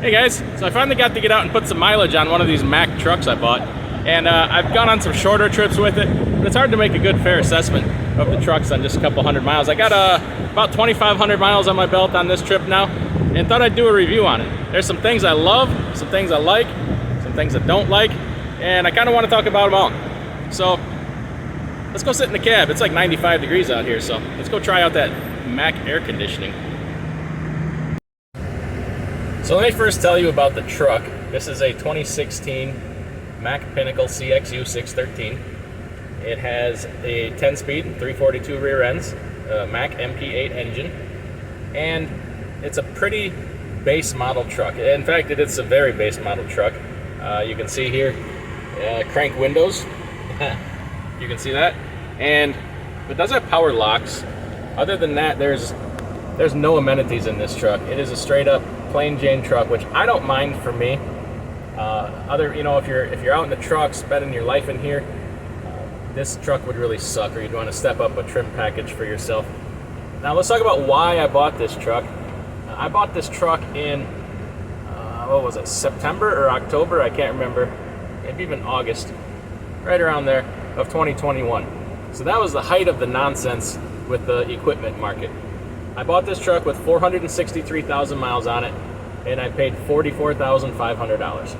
Hey guys, so I finally got to get out and put some mileage on one of these Mack trucks I bought. And I've gone on some shorter trips with it, but it's hard to make a good fair assessment of the trucks on just a couple hundred miles. I got about 2,500 miles on my belt on this trip now, and thought I'd do a review on it. There's some things I love, some things I like, some things I don't like, and I kind of want to talk about them all. So let's go sit in the cab. It's like 95 degrees out here, so let's go try out that Mack air conditioning. So let me first tell you about the truck. This is a 2016 Mack Pinnacle CXU 613. It has a 10-speed, 342 rear ends, Mack MP8 engine, and it's a pretty base model truck. In fact, it's a very base model truck. You can see here, crank windows. You can see that, and it does have power locks. Other than that, there's no amenities in this truck. It is a straight up plain Jane truck, which I don't mind for me. If you're out in the truck spending your life in here, this truck would really suck, or you'd want to step up a trim package for yourself. Now let's talk about why I bought this truck. I bought this truck in what was it, September or October? I can't remember. Maybe even August, right around there, of 2021. So that was the height of the nonsense with the equipment market. I bought this truck with 463,000 miles on it, and I paid $44,500.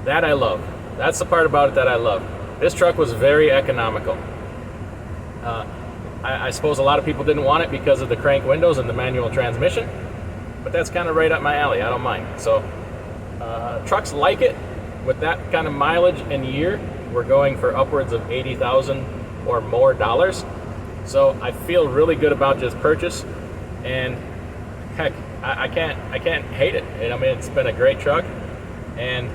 That I love. That's the part about it that I love. This truck was very economical. I suppose a lot of people didn't want it because of the crank windows and the manual transmission, but that's kind of right up my alley. I don't mind. So trucks like it with that kind of mileage and year, we're going for upwards of $80,000 or more dollars. So I feel really good about this purchase, and heck, I can't hate it. I mean, it's been a great truck, and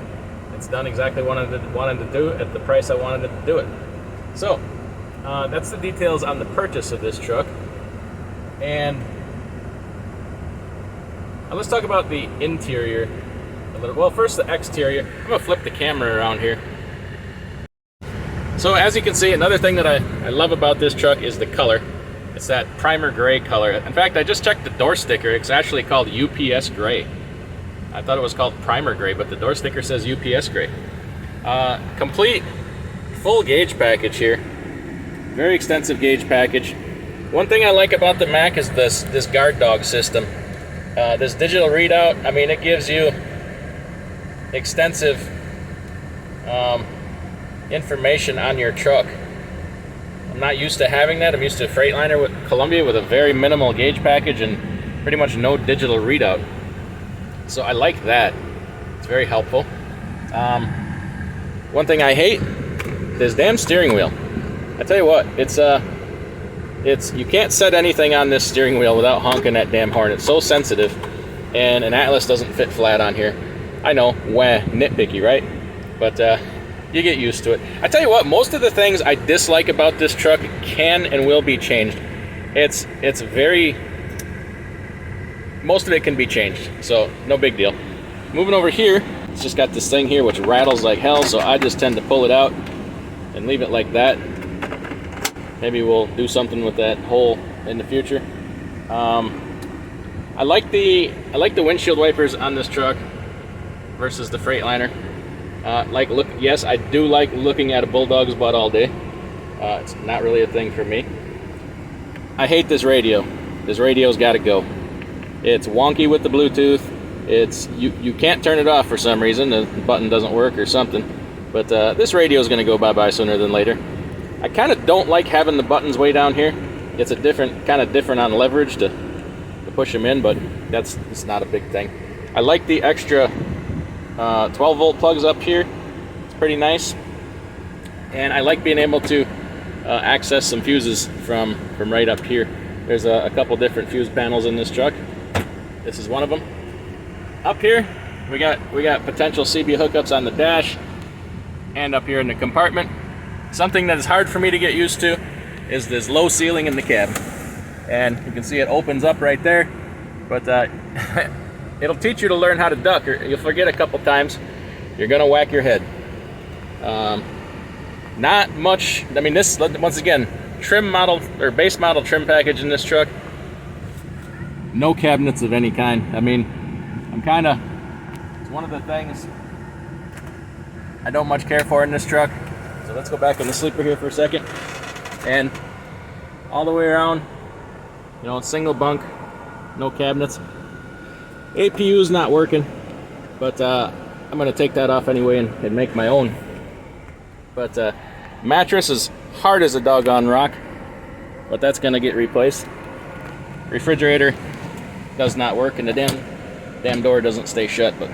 it's done exactly what I wanted to do at the price I wanted it to do it. So that's the details on the purchase of this truck. And let's talk about the interior a little. Well, first the exterior. I'm gonna flip the camera around here. So as you can see, another thing that I love about this truck is the color. It's that primer gray color. In fact, I just checked the door sticker. It's actually called UPS gray. I thought it was called primer gray, but the door sticker says UPS gray. Complete full gauge package here. Very extensive gauge package. One thing I like about the Mack is this guard dog system. This digital readout, I mean, it gives you extensive information on your truck. I'm not used to having that. I'm used to a Freightliner with Columbia with a very minimal gauge package and pretty much no digital readout. So I like that. It's very helpful. One thing I hate, this damn steering wheel. I tell you what, it's you can't set anything on this steering wheel without honking that damn horn. It's so sensitive, and an Atlas doesn't fit flat on here. I know, nitpicky, right? But you get used to it. I tell you what, most of the things I dislike about this truck can and will be changed. It's very, most of it can be changed, so no big deal. Moving over here, it's just got this thing here which rattles like hell, so I just tend to pull it out and leave it like that. Maybe we'll do something with that hole in the future. I like the windshield wipers on this truck versus the Freightliner. Yes, I do like looking at a Bulldog's butt all day. It's not really a thing for me. I hate this radio. This radio's got to go. It's wonky with the Bluetooth. You can't turn it off for some reason. The button doesn't work or something. But this radio is going to go bye-bye sooner than later. I kind of don't like having the buttons way down here. It's a kind of different on leverage to push them in, but it's not a big thing. I like the extra 12-volt plugs up here. It's pretty nice, and I like being able to access some fuses from right up here. There's a couple different fuse panels in this truck. This is one of them. Up here, we got potential CB hookups on the dash, and up here in the compartment. Something that is hard for me to get used to is this low ceiling in the cab, and you can see it opens up right there, but it'll teach you to learn how to duck, or you'll forget a couple times. You're gonna whack your head. Not much. I mean, this, once again, trim model or base model trim package in this truck. No cabinets of any kind. I mean, It's one of the things I don't much care for in this truck. So let's go back in the sleeper here for a second. And all the way around, you know, it's single bunk, no cabinets. APU is not working, but I'm gonna take that off anyway and make my own. But mattress is hard as a doggone rock, but that's gonna get replaced. Refrigerator does not work, and the damn door doesn't stay shut, but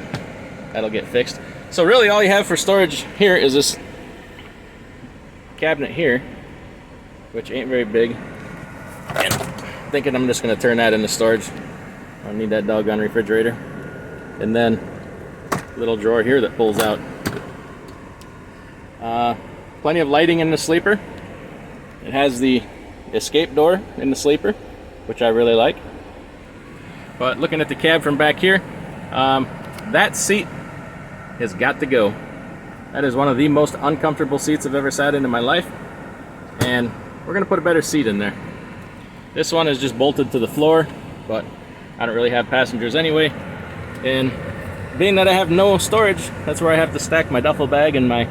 that'll get fixed. So really all you have for storage here is this cabinet here, which ain't very big. And I'm thinking I'm just gonna turn that into storage. I don't need that doggone refrigerator. And then a little drawer here that pulls out. Plenty of lighting in the sleeper. It has the escape door in the sleeper, which I really like. But looking at the cab from back here, that seat has got to go. That is one of the most uncomfortable seats I've ever sat in my life. And we're gonna put a better seat in there. This one is just bolted to the floor, but I don't really have passengers anyway. And being that I have no storage, that's where I have to stack my duffel bag and my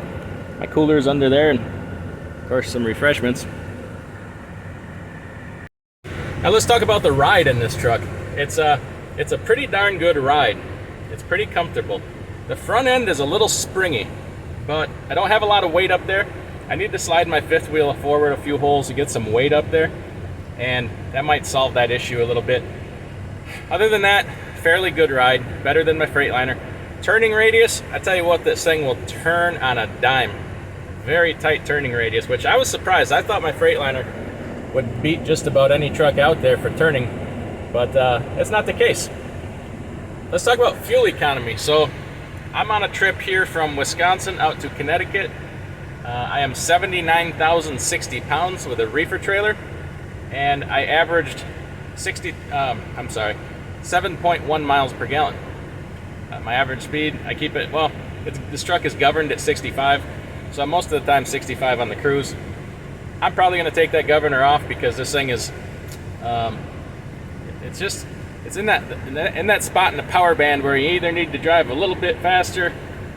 coolers under there, and of course some refreshments. Now let's talk about the ride in this truck. It's a pretty darn good ride. It's pretty comfortable. The front end is a little springy, but I don't have a lot of weight up there. I need to slide my fifth wheel forward a few holes to get some weight up there, and that might solve that issue a little bit. Other than that, fairly good ride, better than my Freightliner. Turning radius, I tell you what, this thing will turn on a dime. Very tight turning radius, which I was surprised. I thought my Freightliner would beat just about any truck out there for turning, but it's not the case. Let's talk about fuel economy. So I'm on a trip here from Wisconsin out to Connecticut. I am 79,060 pounds with a reefer trailer, and I averaged 7.1 miles per gallon. My average speed, I keep it, well, this truck is governed at 65, so I'm most of the time 65 on the cruise. I'm probably going to take that governor off because this thing is, it's in that spot in the power band where you either need to drive a little bit faster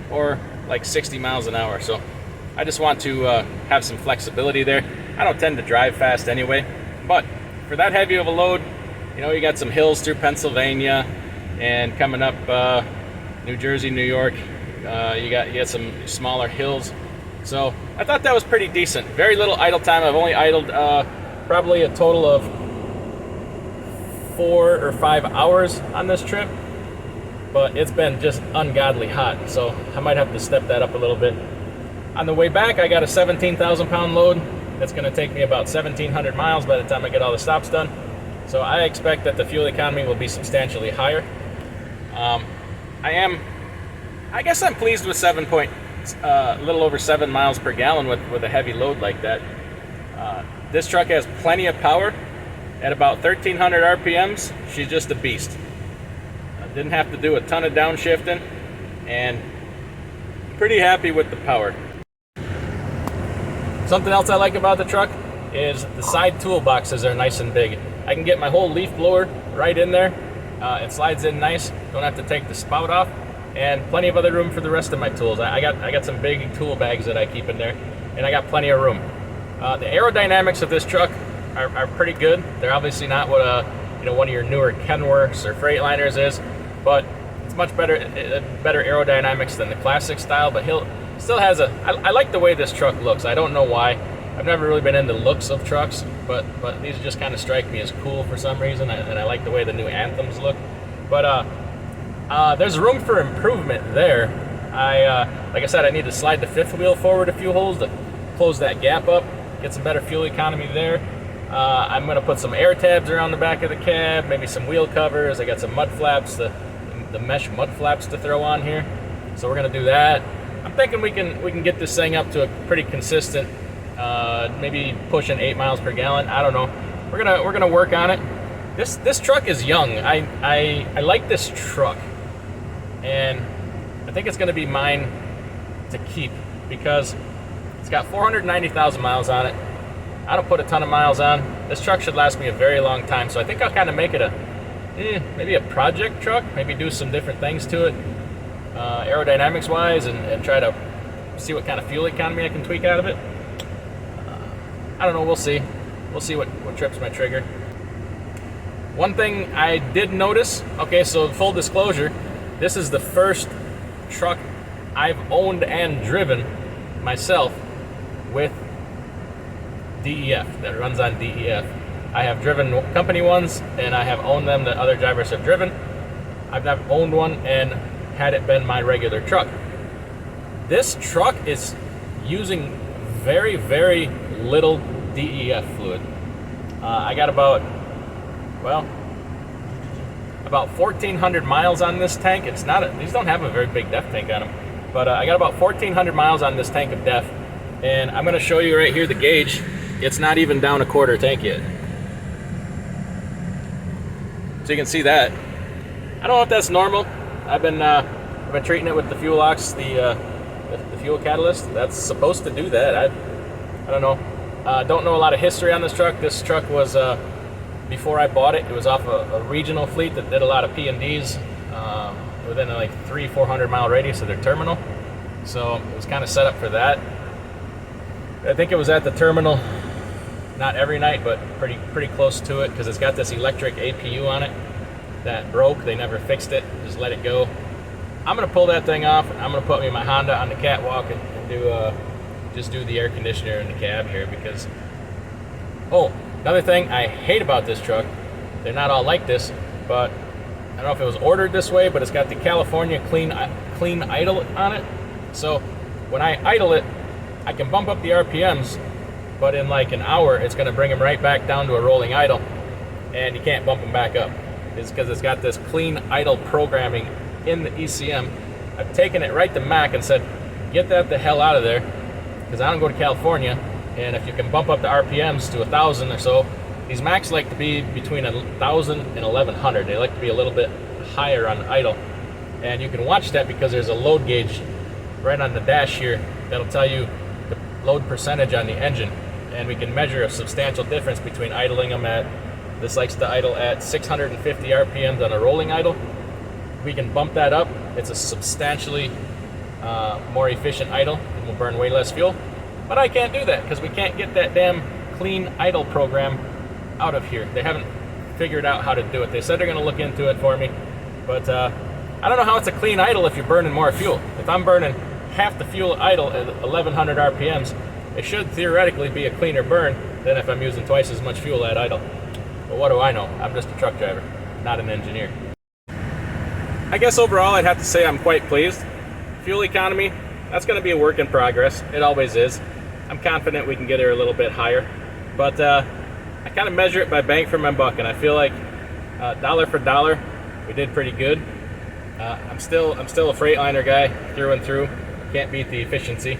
or like 60 miles an hour. So I just want to have some flexibility there. I don't tend to drive fast anyway, but for that heavy of a load, you know, you got some hills through Pennsylvania and coming up New Jersey, New York, you got some smaller hills. So I thought that was pretty decent. Very little idle time. I've only idled probably a total of 4 or 5 hours on this trip, but it's been just ungodly hot, so I might have to step that up a little bit. On the way back, I got a 17,000 pound load. That's going to take me about 1,700 miles by the time I get all the stops done. So I expect that the fuel economy will be substantially higher. I guess I'm pleased with a little over 7 miles per gallon with a heavy load like that. This truck has plenty of power. At about 1,300 RPMs, she's just a beast. I didn't have to do a ton of downshifting, and pretty happy with the power. Something else I like about the truck is the side toolboxes are nice and big. I can get my whole leaf blower right in there. It slides in nice. Don't have to take the spout off, and plenty of other room for the rest of my tools. I got some big tool bags that I keep in there, and I got plenty of room. The aerodynamics of this truck are pretty good. They're obviously not what one of your newer Kenworths or Freightliners is, but it's much better aerodynamics than the classic style. But still has I like the way this truck looks. I don't know why. I've never really been into looks of trucks, but these just kind of strike me as cool for some reason, and I like the way the new Anthems look. But there's room for improvement there. Like I said, I need to slide the fifth wheel forward a few holes to close that gap up, get some better fuel economy there. I'm going to put some air tabs around the back of the cab, maybe some wheel covers. I got some mud flaps, the mesh mud flaps to throw on here. So we're going to do that. I'm thinking we can get this thing up to a pretty consistent, maybe pushing 8 miles per gallon. I don't know. We're gonna work on it. This truck is young. I like this truck, and I think it's going to be mine to keep because it's got 490,000 miles on it. I don't put a ton of miles on. This truck should last me a very long time, so I think I'll kind of make it maybe a project truck, maybe do some different things to it, aerodynamics wise, and try to see what kind of fuel economy I can tweak out of it. I don't know, we'll see. We'll see what trips my trigger. One thing I did notice, okay, so full disclosure, this is the first truck I've owned and driven myself with DEF, that runs on DEF. I have driven company ones, and I have owned them that other drivers have driven. I've never owned one and had it been my regular truck. This truck is using very, very little DEF fluid. I got about 1,400 miles on this tank. It's not these don't have a very big DEF tank on them, but I got about 1,400 miles on this tank of DEF, and I'm going to show you right here the gauge. It's not even down a quarter tank yet. So you can see that. I don't know if that's normal. I've been treating it with the fuel ox, the fuel catalyst. That's supposed to do that. I don't know. Don't know a lot of history on this truck. This truck was before I bought it. It was off a regional fleet that did a lot of P&Ds within a 300-400 mile radius of their terminal. So it was kind of set up for that. I think it was at the terminal, not every night, but pretty close to it, because it's got this electric APU on it that broke. They never fixed it, just let it go. I'm gonna pull that thing off, and I'm gonna put me my Honda on the catwalk and just do the air conditioner in the cab here, because another thing I hate about this truck, they're not all like this, but I don't know if it was ordered this way, but it's got the California clean idle on it. So when I idle it, I can bump up the RPMs, but in like an hour, it's going to bring them right back down to a rolling idle, and you can't bump them back up. It's because it's got this clean idle programming in the ECM. I've taken it right to Mack and said, get that the hell out of there, because I don't go to California, and if you can bump up the RPMs to 1,000 or so, these Macks like to be between 1,000 and 1,100. They like to be a little bit higher on idle, and you can watch that because there's a load gauge right on the dash here that'll tell you the load percentage on the engine, and we can measure a substantial difference between idling them at, this likes to idle at 650 RPMs on a rolling idle. We can bump that up. It's a substantially more efficient idle, and will burn way less fuel. But I can't do that because we can't get that damn clean idle program out of here. They haven't figured out how to do it. They said they're going to look into it for me, but I don't know how it's a clean idle if you're burning more fuel. If I'm burning half the fuel idle at 1,100 RPMs, it should theoretically be a cleaner burn than if I'm using twice as much fuel at idle. But what do I know? I'm just a truck driver, not an engineer. I guess overall I'd have to say I'm quite pleased. Fuel economy, that's going to be a work in progress. It always is. I'm confident we can get her a little bit higher, but I kind of measure it by bang for my buck, and I feel like dollar for dollar, we did pretty good. I'm still a Freightliner guy through and through. Can't beat the efficiency,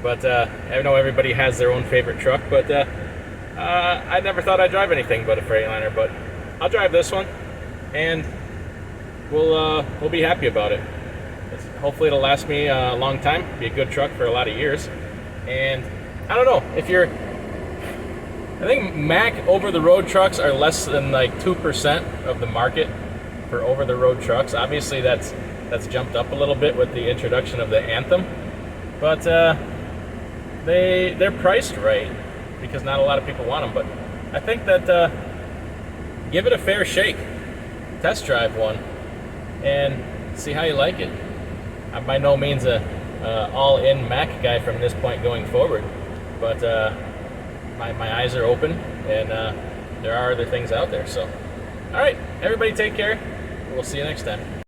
but I know everybody has their own favorite truck. But I never thought I'd drive anything but a Freightliner. But I'll drive this one, and we'll be happy about it. Hopefully, it'll last me a long time. Be a good truck for a lot of years. And I don't know if you're. I think Mack over-the-road trucks are less than like 2% of the market for over-the-road trucks. Obviously, that's jumped up a little bit with the introduction of the Anthem, but they're priced right because not a lot of people want them. But I think that give it a fair shake, test drive one, and see how you like it. I'm by no means a all-in Mack guy from this point going forward, but my eyes are open, and there are other things out there. So, all right, everybody, take care. We'll see you next time.